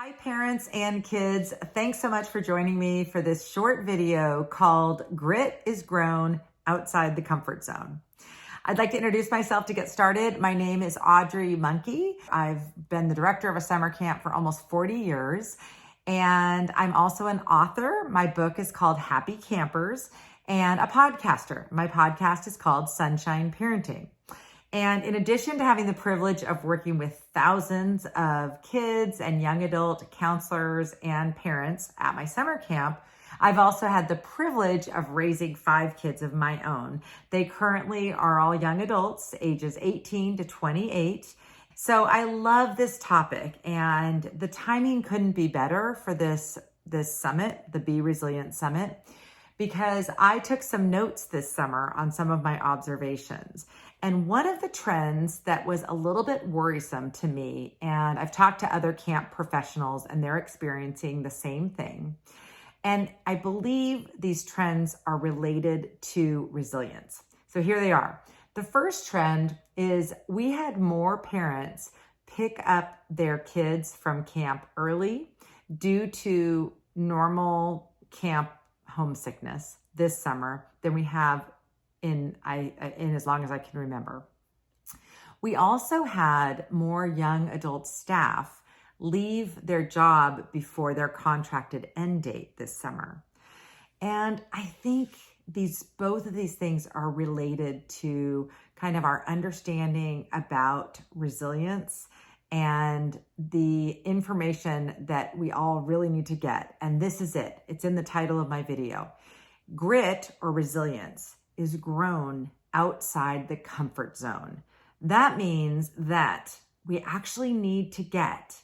Hi parents and kids, thanks so much for joining me for this short video called Grit is Grown Outside the Comfort Zone. I'd like to introduce myself to get started. My name is Audrey Monkey. I've been the director of a summer camp for almost 40 years, and I'm also an author. My book is called Happy Campers, and a podcaster. My podcast is called Sunshine Parenting. And in addition to having the privilege of working with thousands of kids and young adult counselors and parents at my summer camp, I've also had the privilege of raising 5 kids of my own. They currently are all young adults, ages 18 to 28. So I love this topic, and the timing couldn't be better for this summit, the Be Resilient Summit, because I took some notes this summer on some of my observations. And one of the trends that was a little bit worrisome to me, and I've talked to other camp professionals and they're experiencing the same thing. And I believe these trends are related to resilience. So here they are. The first trend is we had more parents pick up their kids from camp early due to normal camp homesickness this summer than we have in as long as I can remember. We also had more young adult staff leave their job before their contracted end date this summer. And I think both of these things are related to kind of our understanding about resilience and the information that we all really need to get. And this is it. It's in the title of my video. Grit, or resilience, is grown outside the comfort zone. That means that we actually need to get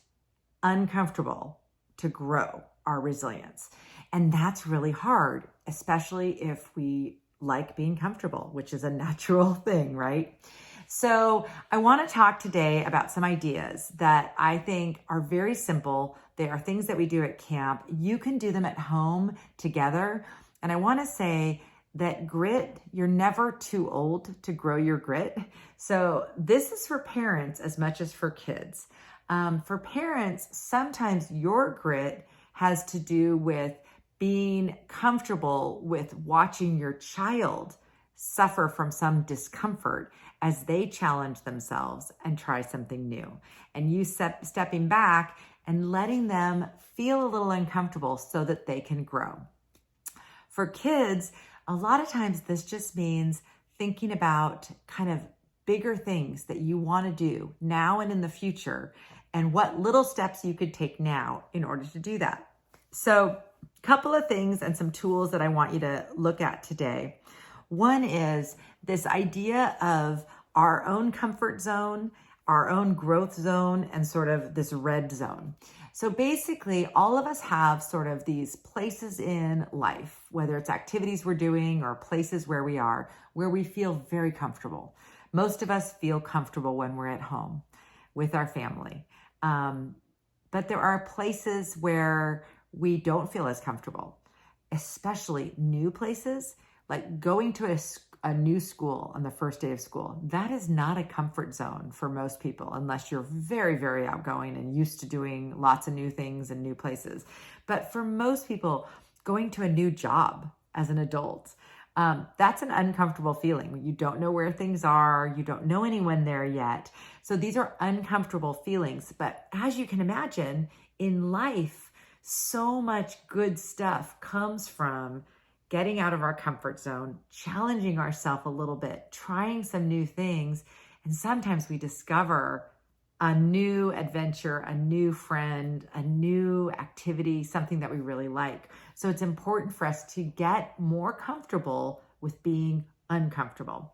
uncomfortable to grow our resilience. And that's really hard, especially if we like being comfortable, which is a natural thing, right? So I want to talk today about some ideas that I think are very simple. They are things that we do at camp. You can do them at home together. And I want to say that grit, you're never too old to grow your grit. So this is for parents as much as for kids. For parents, sometimes your grit has to do with being comfortable with watching your child suffer from some discomfort as they challenge themselves and try something new. And you stepping back and letting them feel a little uncomfortable so that they can grow. For kids, a lot of times this just means thinking about kind of bigger things that you want to do now and in the future, and what little steps you could take now in order to do that. So a couple of things and some tools that I want you to look at today. One is this idea of our own comfort zone, our own growth zone, and sort of this red zone. So basically, all of us have sort of these places in life, whether it's activities we're doing or places where we are, where we feel very comfortable. Most of us feel comfortable when we're at home with our family. But there are places where we don't feel as comfortable, especially new places, like going to a new school on the first day of school. That is not a comfort zone for most people, unless you're very, very outgoing and used to doing lots of new things and new places. But for most people, going to a new job as an adult, that's an uncomfortable feeling. You don't know where things are. You don't know anyone there yet. So these are uncomfortable feelings. But as you can imagine, in life, so much good stuff comes from getting out of our comfort zone, challenging ourselves a little bit, trying some new things. And sometimes we discover a new adventure, a new friend, a new activity, something that we really like. So it's important for us to get more comfortable with being uncomfortable.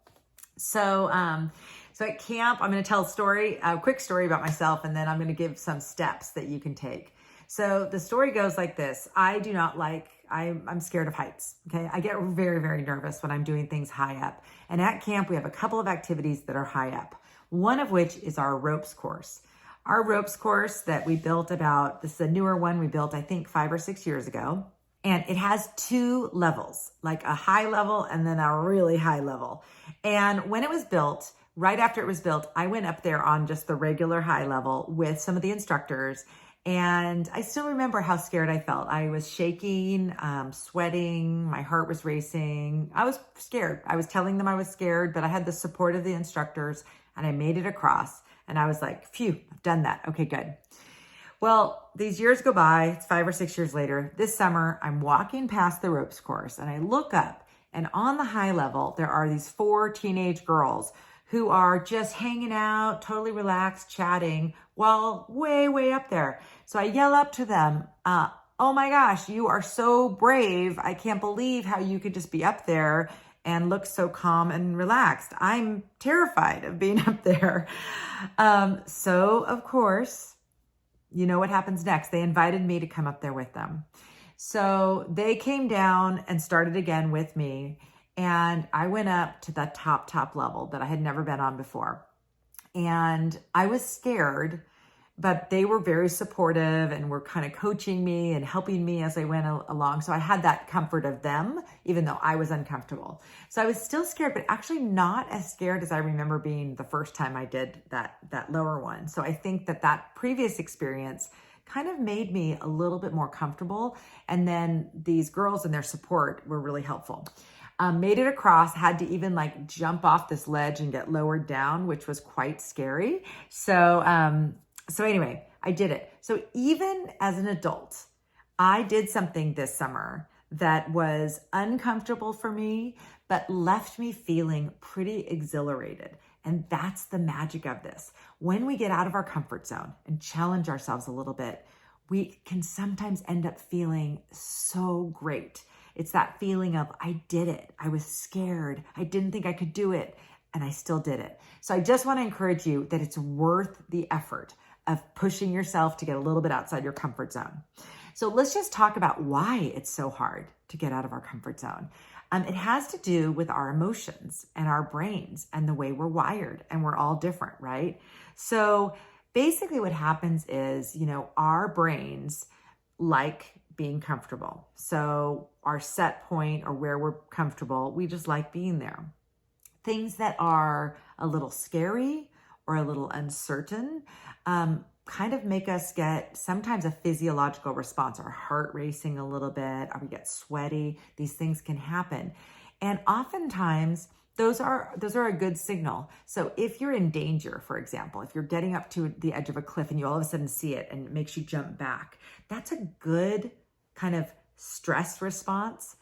So at camp, I'm going to tell a quick story about myself, and then I'm going to give some steps that you can take. So the story goes like this. I'm scared of heights. Okay. I get very, very nervous when I'm doing things high up. And at camp, we have a couple of activities that are high up. One of which is our ropes course. Our ropes course that we built this is a newer one we built, I think 5 or 6 years ago. And it has 2 levels, like a high level and then a really high level. And when it was built, right after it was built, I went up there on just the regular high level with some of the instructors. And I still remember how scared I felt. I was shaking, sweating, my heart was racing. I was scared. I was telling them I was scared, but I had the support of the instructors and I made it across. And I was like, phew, I've done that. Okay, good. Well, these years go by. It's 5 or 6 years later. This summer, I'm walking past the ropes course and I look up, and on the high level, there are these 4 teenage girls who are just hanging out, totally relaxed, chatting, while way, way up there. So I yell up to them, oh my gosh, you are so brave. I can't believe how you could just be up there and look so calm and relaxed. I'm terrified of being up there. So of course, you know what happens next. They invited me to come up there with them. So they came down and started again with me. And I went up to the top level that I had never been on before. And I was scared, but they were very supportive and were kind of coaching me and helping me as I went along. So I had that comfort of them, even though I was uncomfortable. So I was still scared, but actually not as scared as I remember being the first time I did that lower one. So I think that previous experience kind of made me a little bit more comfortable. And then these girls and their support were really helpful. Made it across, had to even like jump off this ledge and get lowered down, which was quite scary. So anyway, I did it. So even as an adult, I did something this summer that was uncomfortable for me, but left me feeling pretty exhilarated. And that's the magic of this. When we get out of our comfort zone and challenge ourselves a little bit, we can sometimes end up feeling so great. It's that feeling of, I did it. I was scared. I didn't think I could do it, and I still did it. So I just want to encourage you that it's worth the effort of pushing yourself to get a little bit outside your comfort zone. So let's just talk about why it's so hard to get out of our comfort zone. It has to do with our emotions and our brains and the way we're wired, and we're all different, right? So basically what happens is, our brains like being comfortable. So our set point or where we're comfortable, we just like being there. Things that are a little scary or a little uncertain kind of make us get sometimes a physiological response, our heart racing a little bit, or we get sweaty. These things can happen. And oftentimes those are a good signal. So if you're in danger, for example, if you're getting up to the edge of a cliff and you all of a sudden see it and it makes you jump back, that's a good kind of stress response.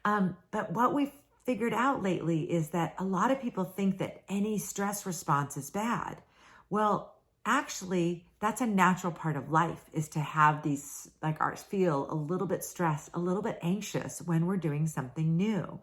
But what we've figured out lately is that a lot of people think that any stress response is bad. Well, actually, that's a natural part of life, is to have these, like ours, feel a little bit stressed, a little bit anxious when we're doing something new.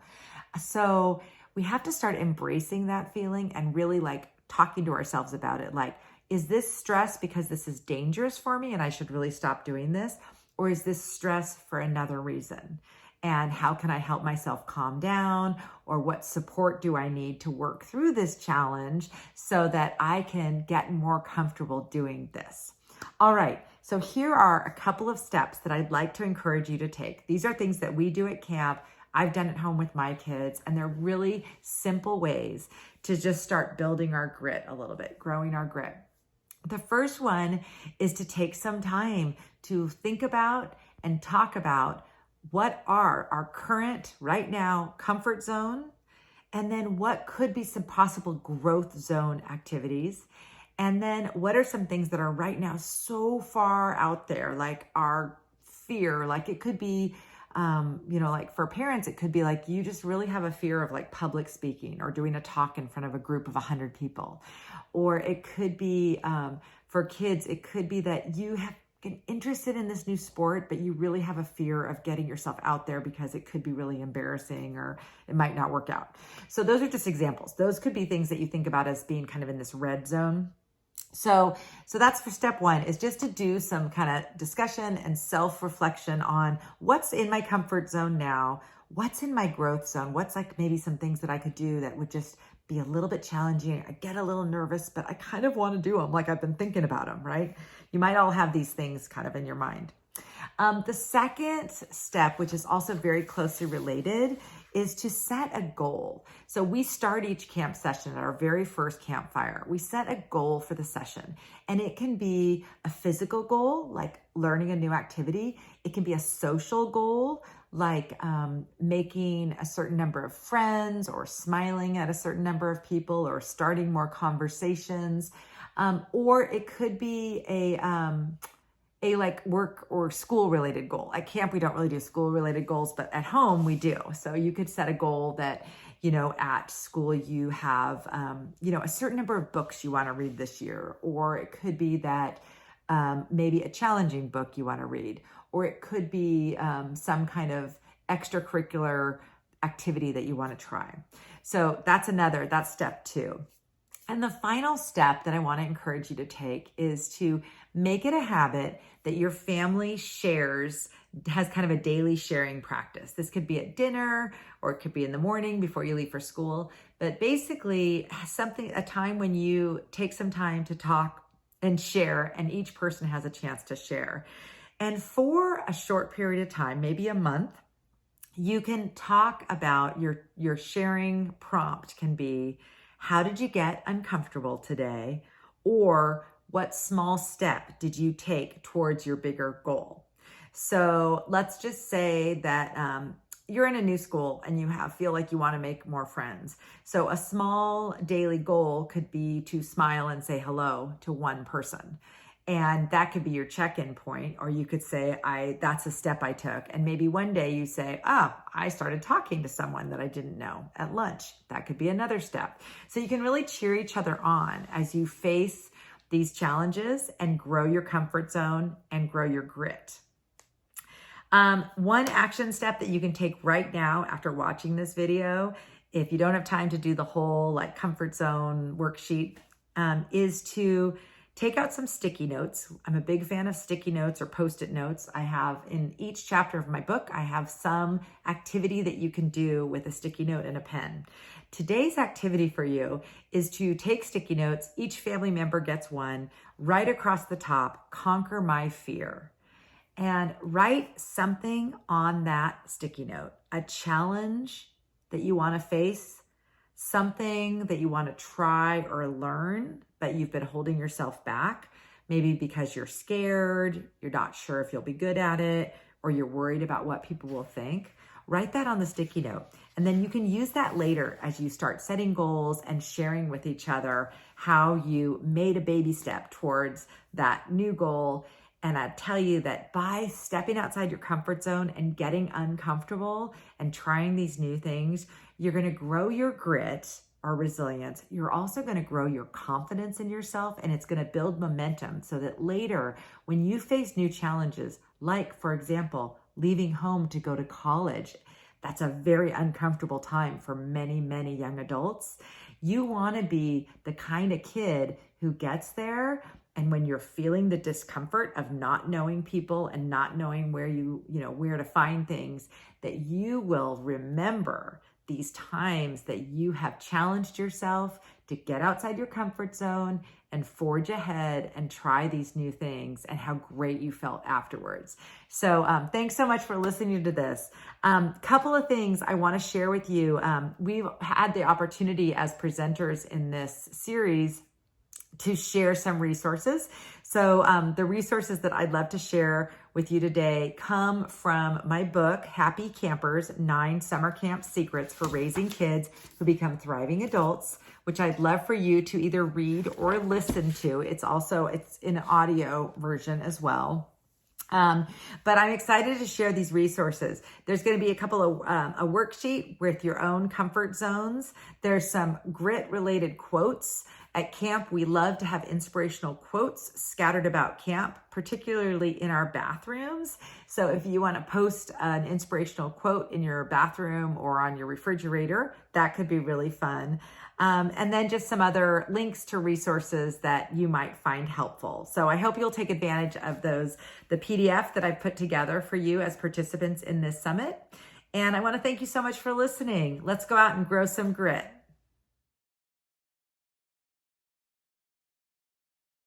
So we have to start embracing that feeling and really like talking to ourselves about it. Like, is this stress because this is dangerous for me and I should really stop doing this? Or is this stress for another reason? And how can I help myself calm down? Or what support do I need to work through this challenge so that I can get more comfortable doing this? All right, so here are a couple of steps that I'd like to encourage you to take. These are things that we do at camp. I've done at home with my kids, and they're really simple ways to just start building our grit a little bit, growing our grit. The first one is to take some time to think about and talk about what are our current, right now, comfort zone, and then what could be some possible growth zone activities, and then what are some things that are right now so far out there, like our fear, like it could be, like for parents, it could be like you just really have a fear of like public speaking or doing a talk in front of a group of 100 people. Or it could be, for kids, it could be that you have been interested in this new sport, but you really have a fear of getting yourself out there because it could be really embarrassing or it might not work out. So those are just examples. Those could be things that you think about as being kind of in this red zone. So that's for step one, is just to do some kind of discussion and self-reflection on what's in my comfort zone now, what's in my growth zone, what's like maybe some things that I could do that would just be a little bit challenging. I get a little nervous, but I kind of want to do them. Like I've been thinking about them, right? You might all have these things kind of in your mind. The second step, which is also very closely related, is to set a goal. So we start each camp session at our very first campfire. We set a goal for the session, and it can be a physical goal, like learning a new activity. It can be a social goal, like making a certain number of friends or smiling at a certain number of people or starting more conversations. Or it could be a like work or school related goal. At camp, we don't really do school related goals, but at home we do. So you could set a goal that, at school you have, a certain number of books you want to read this year, or it could be that maybe a challenging book you want to read, or it could be some kind of extracurricular activity that you want to try. So that's step 2. And the final step that I want to encourage you to take is to make it a habit that your family has kind of a daily sharing practice. This could be at dinner, or it could be in the morning before you leave for school. But basically a time when you take some time to talk and share, and each person has a chance to share. And for a short period of time, maybe a month, you can talk about your sharing prompt can be, how did you get uncomfortable today? Or what small step did you take towards your bigger goal? So let's just say that you're in a new school and you feel like you want to make more friends. So a small daily goal could be to smile and say hello to one person. And that could be your check-in point, or you could say, that's a step I took. And maybe one day you say, I started talking to someone that I didn't know at lunch. That could be another step. So you can really cheer each other on as you face these challenges and grow your comfort zone and grow your grit. One action step that you can take right now after watching this video, if you don't have time to do the whole comfort zone worksheet, is to take out some sticky notes. I'm a big fan of sticky notes or Post-it notes. I have in each chapter of my book, I have some activity that you can do with a sticky note and a pen. Today's activity for you is to take sticky notes. Each family member gets one. Right across the top, conquer my fear. And write something on that sticky note, a challenge that you want to face, something that you want to try or learn, but you've been holding yourself back, maybe because you're scared, you're not sure if you'll be good at it, or you're worried about what people will think. Write that on the sticky note. And then you can use that later as you start setting goals and sharing with each other how you made a baby step towards that new goal. And I tell you that by stepping outside your comfort zone and getting uncomfortable and trying these new things, you're going to grow your grit or resilience. You're also going to grow your confidence in yourself, and it's going to build momentum so that later when you face new challenges, like for example, leaving home to go to college, that's a very uncomfortable time for many, many young adults. You want to be the kind of kid who gets there, and when you're feeling the discomfort of not knowing people and not knowing where where to find things, that you will remember these times that you have challenged yourself to get outside your comfort zone and forge ahead and try these new things, and how great you felt afterwards. So thanks so much for listening to this. Couple of things I want to share with you. We've had the opportunity as presenters in this series to share some resources. So the resources that I'd love to share with you today come from my book, Happy Campers, 9 Summer Camp Secrets for Raising Kids Who Become Thriving Adults, which I'd love for you to either read or listen to. It's in an audio version as well. But I'm excited to share these resources. There's going to be a worksheet with your own comfort zones. There's some grit related quotes. At camp, we love to have inspirational quotes scattered about camp, particularly in our bathrooms. So if you want to post an inspirational quote in your bathroom or on your refrigerator, that could be really fun. And then just some other links to resources that you might find helpful. So I hope you'll take advantage of those, the PDF that I've put together for you as participants in this summit. And I want to thank you so much for listening. Let's go out and grow some grit.